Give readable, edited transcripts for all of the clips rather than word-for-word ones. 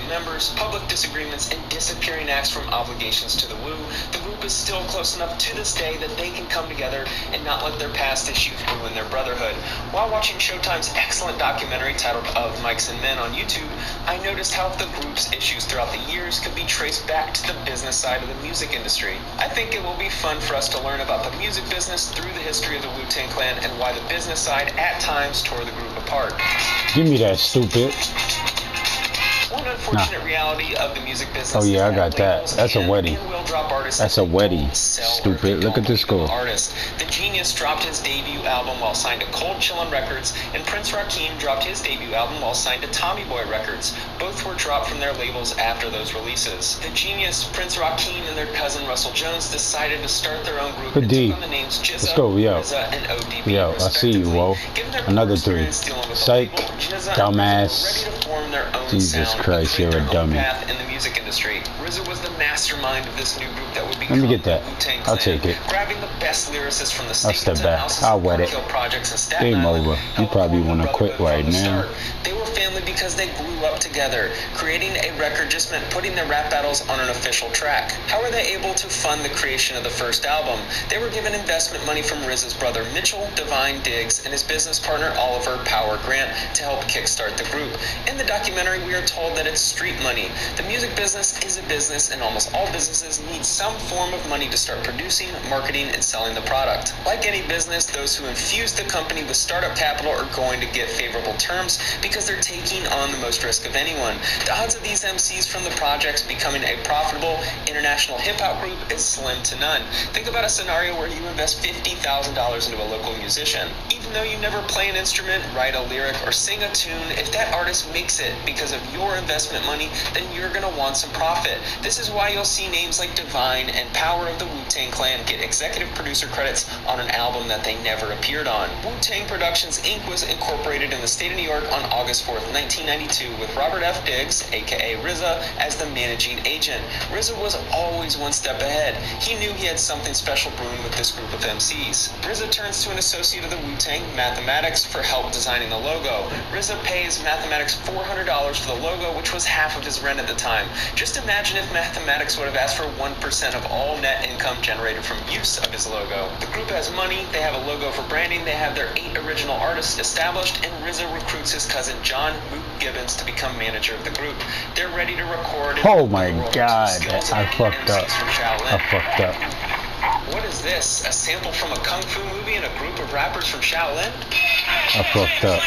members, public disagreements, and disappearing acts from obligations to the Wu, the group is still close enough to this day that they can come together and not let their past issues ruin their brotherhood. While watching Showtime's excellent documentary titled Of Mics and Men on YouTube, I noticed how the group's issues throughout the years could be traced back to the business side of the music industry. I think it will be fun for us to learn about the music business through the history of the Wu-Tang Clan and why the business side at times tore the group apart. Give me that, stupid. One unfortunate reality of the music business. Oh yeah, I got that. That's a weddie. That's a weddie. Stupid. Look at this girl. The Genius dropped his debut album while signed to Cold Chillin' Records, and Prince Rakeem dropped his debut album while signed to Tommy Boy Records. Both were dropped from their labels after those releases. The Genius, Prince Rakeem, and their cousin Russell Jones decided to start their own group and took on the names Jizza, RZA, and ODB. Yo, I see you, whoa. Another 3. Psych, dumbass. Jesus Christ, you're a dummy. In the music industry, RZA was the mastermind of this new group that would become Let me get that. Wu-Tang I'll Clan, take it. grabbing the best lyricists from the I'll step Stapleton back. houses I'll and wet it. Park Hill projects in Staten Game Island, over. You probably want to quit right now. They were family because they grew up together. Creating a record just meant putting their rap battles on an official track. How were they able to fund the creation of the first album? They were given investment money from RZA's brother Mitchell Divine Diggs and his business partner Oliver Power Grant to help kickstart the group. In the documentary, we are told that it's street money. The music business is a business, and almost all businesses need some form of money to start producing, marketing, and selling the product. Like any business, those who infuse the company with startup capital are going to get favorable terms because they're taking on the most risk of anyone. The odds of these MCs from the projects becoming a profitable international hip-hop group is slim to none. Think about a scenario where you invest $50,000 into a local musician. Even though you never play an instrument, write a lyric, or sing a tune, if that artist makes it because of your investment money, then you're going to want some profit. This is why you'll see names like Divine and Power of the Wu-Tang Clan get executive producer credits on an album that they never appeared on. Wu-Tang Productions Inc. was incorporated in the state of New York on August 4th, 1992, with Robert F. Diggs, aka RZA, as the managing agent. RZA was always one step ahead. He knew he had something special brewing with this group of MCs. RZA turns to an associate of the Wu-Tang, Mathematics, for help designing the logo. RZA pays Mathematics $400 for the logo, which was half of his rent at the time. Just imagine if Mathematics would have asked for 1% of all net income generated from use of his logo. The group has money, they have a logo for branding, they have their 8 original artists established, and RZA recruits his cousin John Mook Gibbons to become manager of the group. They're ready to record. Oh my god, I fucked up. I fucked up. What is this? A sample from a kung fu movie and a group of rappers from Shaolin? I fucked up.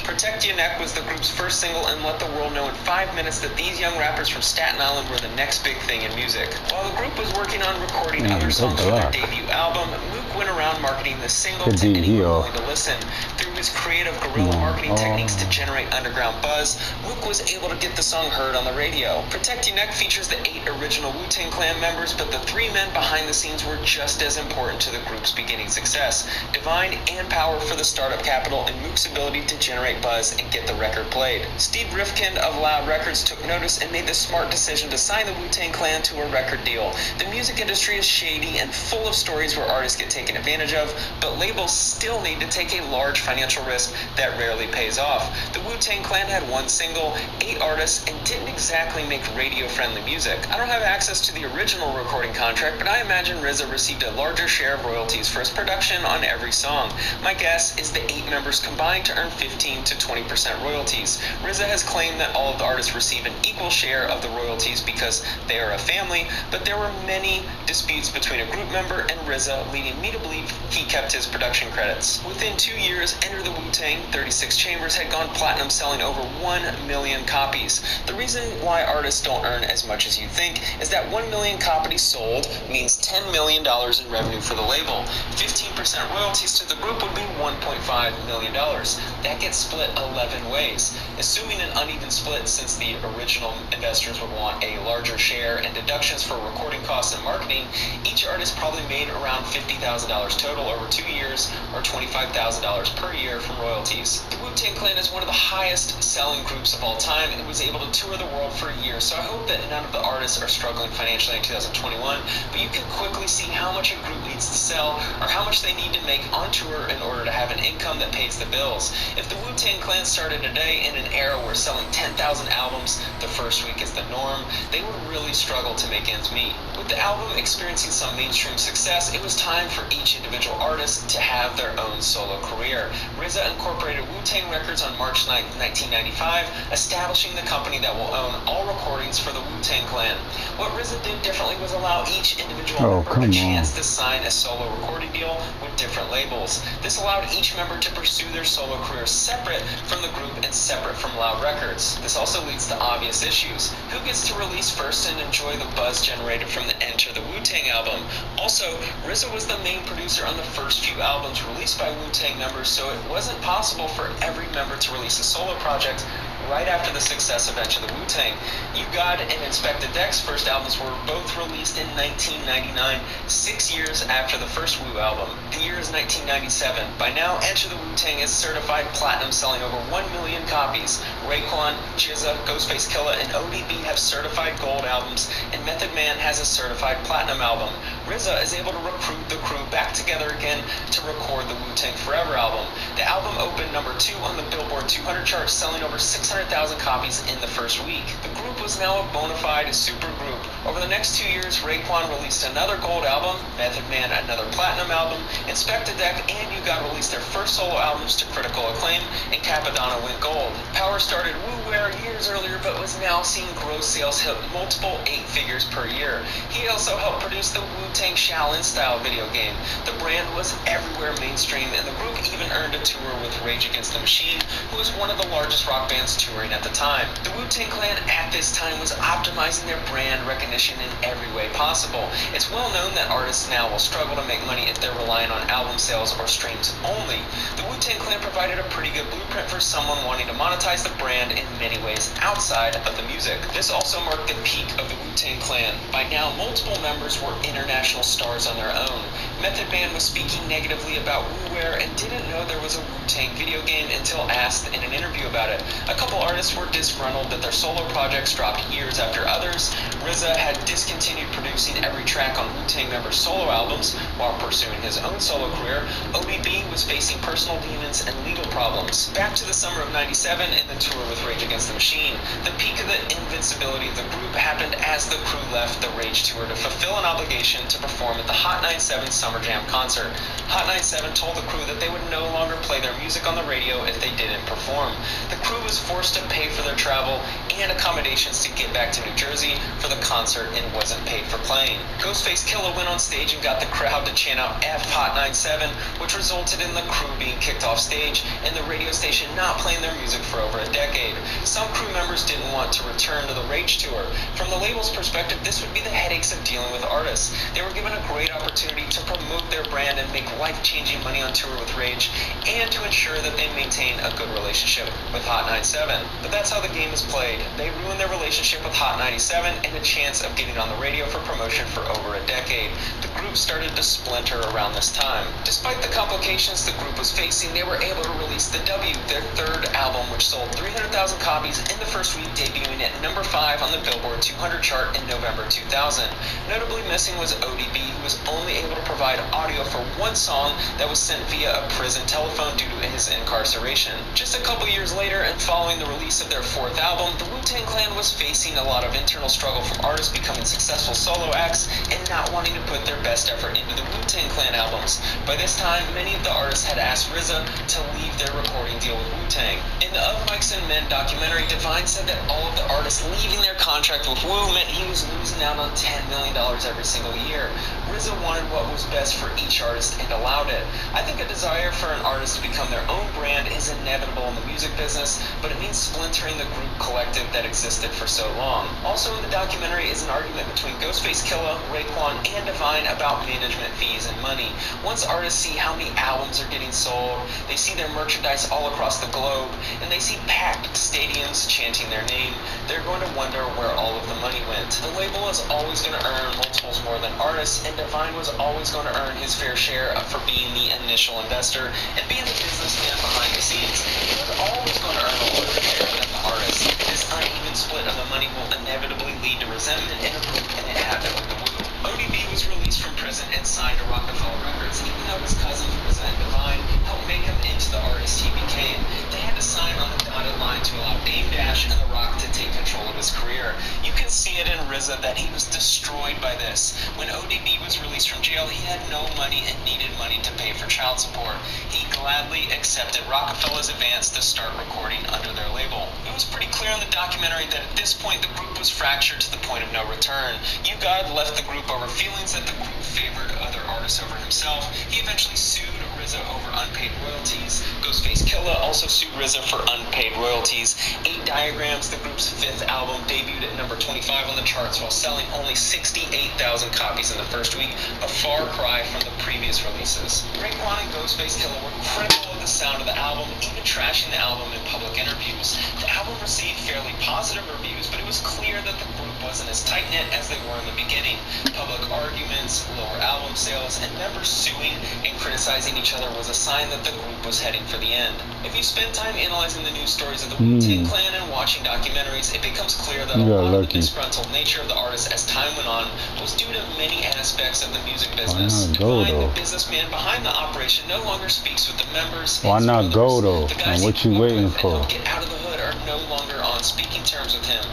Protect Your Neck was the group's first single and let the world know in 5 minutes that these young rappers from Staten Island were the next big thing in music. While the group was working on recording other songs for their debut album, Mook went around marketing the single to anyone willing to listen. Through his creative guerrilla marketing techniques to generate underground buzz, Mook was able to get the song heard on the radio. Protect Your Neck features the 8 original Wu-Tang Clan members, but the 3 men behind the scenes were just as important to the group's beginning success. Divine and Power for the startup capital, and Mook's ability to generate buzz and get the record played. Steve Rifkind of Loud Records took notice and made the smart decision to sign the Wu-Tang Clan to a record deal. The music industry is shady and full of stories where artists get taken advantage of, but labels still need to take a large financial risk that rarely pays off. The Wu-Tang Clan had 1 single, 8 artists, and didn't exactly make radio-friendly music. I don't have access to the original recording contract, but I imagine RZA received a larger share of royalties for his production on every song. My guess is the 8 members combined to earn 15 to 20% royalties. RZA has claimed that all of the artists receive an equal share of the royalties because they are a family, but there were many disputes between a group member and RZA, leading me to believe he kept his production credits. Within 2 years, Enter the Wu-Tang, 36 Chambers had gone platinum, selling over 1 million copies. The reason why artists don't earn as much as you think is that 1 million copies sold means $10 million in revenue for the label. 15% royalties to the group would be $1.5 million. That gets split 11 ways. Assuming an uneven split, since the original investors would want a larger share and deductions for recording costs and marketing, each artist probably made around $50,000 total over 2 years, or $25,000 per year from royalties. The Wu-Tang Clan is one of the highest selling groups of all time and was able to tour the world for a year, so I hope that none of the artists are struggling financially in 2021, but you can quickly see how much a group needs to sell or how much they need to make on tour in order to have an income that pays the bills. If the Wu-Tang Clan started today in an era where selling 10,000 albums, the first week is the norm, they would really struggle to make ends meet. With the album experiencing some mainstream success, it was time for each individual artist to have their own solo career. RZA incorporated Wu-Tang Records on March 9, 1995, establishing the company that will own all recordings for the Wu-Tang Clan. What RZA did differently was allow each individual member a chance to sign a solo recording deal with different labels. This allowed each member to pursue their solo careers separate from the group and separate from Loud Records. This also leads to obvious issues. Who gets to release first and enjoy the buzz generated from the Enter the Wu-Tang album? Also, RZA was the main producer on the first few albums released by Wu-Tang members, so it wasn't possible for every member to release a solo project right after the success of Enter the Wu-Tang. You God and Inspectah Deck's first albums were both released in 1999, 6 years after the first Wu album. The year is 1997. By now, Enter the Wu-Tang is certified platinum, selling over 1 million copies. Raekwon, GZA, Ghostface Killah, and ODB have certified gold albums, and Method Man has a certified platinum album. RZA is able to recruit the crew back together again to record the Wu-Tang Forever album. The album opened number 2 on the Billboard 200 chart, selling over 600,000 copies in the first week. The group was now a bona fide super group. Over the next 2 years, Raekwon released another gold album, Method Man another platinum album, Inspectah Deck and You Got released their first solo albums to critical acclaim, and Capadonna went gold. Power started Wu-Wear years earlier, but was now seeing gross sales hit multiple 8 figures per year. He also helped produce the Wu-Tang Shaolin style video game. The brand was everywhere mainstream, and the group even earned a tour with Rage Against the Machine, who was one of the largest rock bands touring at the time. The Wu-Tang Clan at this time was optimizing their brand recognition in every way possible. It's well known that artists now will struggle to make money if they're relying on album sales or streams only. The Wu-Tang Clan provided a pretty good blueprint for someone wanting to monetize the brand in many ways outside of the music. This also marked the peak of the Wu-Tang Clan. By now, multiple members were international stars on their own. Method Man was speaking negatively about Wu-Wear and didn't know there was a Wu-Tang video game until asked in an interview about it. A couple artists were disgruntled that their solo projects dropped years after others. RZA had discontinued producing every track on Wu-Tang members' solo albums while pursuing his own solo career. ODB was facing personal demons and legal problems. Back to the summer of '97 and the tour with Rage Against the Machine. The peak of the invincibility of the group happened as the crew left the Rage tour to fulfill an obligation to perform at the Hot 97 Summer Jam concert. Hot 97 told the crew that they would no longer play their music on the radio if they didn't perform. The crew was forced to pay for their travel and accommodations to get back to New Jersey for the concert and wasn't paid for playing. Ghostface Killah went on stage and got the crowd to chant out F Hot 97, which resulted in the crew being kicked off stage and the radio station not playing their music for over a decade. Some crew members didn't want to return to the Rage tour. From the label's perspective, this would be the headaches of dealing with artists. They were given a great opportunity to promote their brand and make life-changing money on tour with Rage, and to ensure that they maintain a good relationship with Hot 97. But that's how the game is played. They ruined their relationship with Hot 97 and a chance of getting on the radio for promotion for over a decade. The group started to splinter around this time. Despite the complications the group was facing, they were able to release The W, their third album, which sold 300,000 copies in the first week, debuting at number 5 on the Billboard 200 chart in November 2000. Notably missing was ODB, who was only able to provide audio for one song that was sent via a prison telephone due to his incarceration. Just a couple years later, and following the release of their fourth album, the Wu-Tang Clan was facing a lot of internal struggle from artists becoming successful solo acts and not wanting to put their best effort into the Wu-Tang Clan albums. By this time, many of the artists had asked RZA to leave their recording deal with Wu-Tang. In the Of Mics and Men documentary, Divine said that all of the artists leaving their contract with Wu meant he was losing out on $10 million every single year. RZA wanted what was best for each artist and allowed it. I think a desire for an artist to become their own brand is inevitable in the music business, but it means splintering the group collective that existed for so long. Also in the documentary is an argument between Ghostface Killah, Raekwon, and Divine about management fees and money. Once artists see how many albums are getting sold, they see their merchandise all across the globe, and they see packed stadiums chanting their name, they're going to wonder where all of the money went. The label is always going to earn multiples more than artists, and Divine was always going to earn his fair share for being the initial investor and being the businessman behind the scenes. He was always going to earn a larger share than the artist. This uneven split of the money will inevitably lead to resentment in a group, and it happened with the Wu. ODB was released from prison and signed to Rockefeller Records, even though his cousins, RZA and Divine, helped make him into the artist he became. They had to sign on the dotted line to allow Dame Dash and The Rock to take control of his career. You can see it in RZA that he was destroyed by this. When ODB was released from jail, he had no money and needed money to pay for child support. He gladly accepted Rockefeller's advance to start recording under their label. It was pretty clear in the documentary that at this point the group was fractured to the point of no return. U-God left the group over feelings that the group favored other artists over himself. He eventually sued RZA over unpaid royalties. Ghostface Killah also sued RZA for unpaid royalties. 8 Diagrams, the group's 5th album, debuted at number 25 on the charts while selling only 68,000 copies in the first week, a far cry from the previous releases. Raekwon and Ghostface Killah were critical of the sound of the album, even trashing the album in public interviews. The album received fairly positive reviews, but it was clear that the group wasn't as tight-knit as they were in the beginning. Public arguments, lower album sales, and members suing and criticizing each other was a sign that the group was heading for the end. If you spend time analyzing the news stories of the Wu-Tang Clan and watching documentaries, it becomes clear that a lot of the disgruntled nature of the artists as time went on was due to many aspects of the music business. The businessman behind the operation no longer speaks with the members. Why not go though? And what you waiting for? Get out of the hood are no longer on speaking terms with him.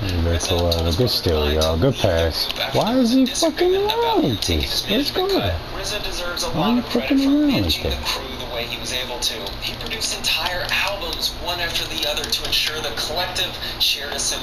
Good still, y'all. Good pass. Why is he fucking around with this? Let's go. RZA deserves a lot of credit for managing the crew the way he was able to. He produced entire albums, one after the other, to ensure the collective shared a similar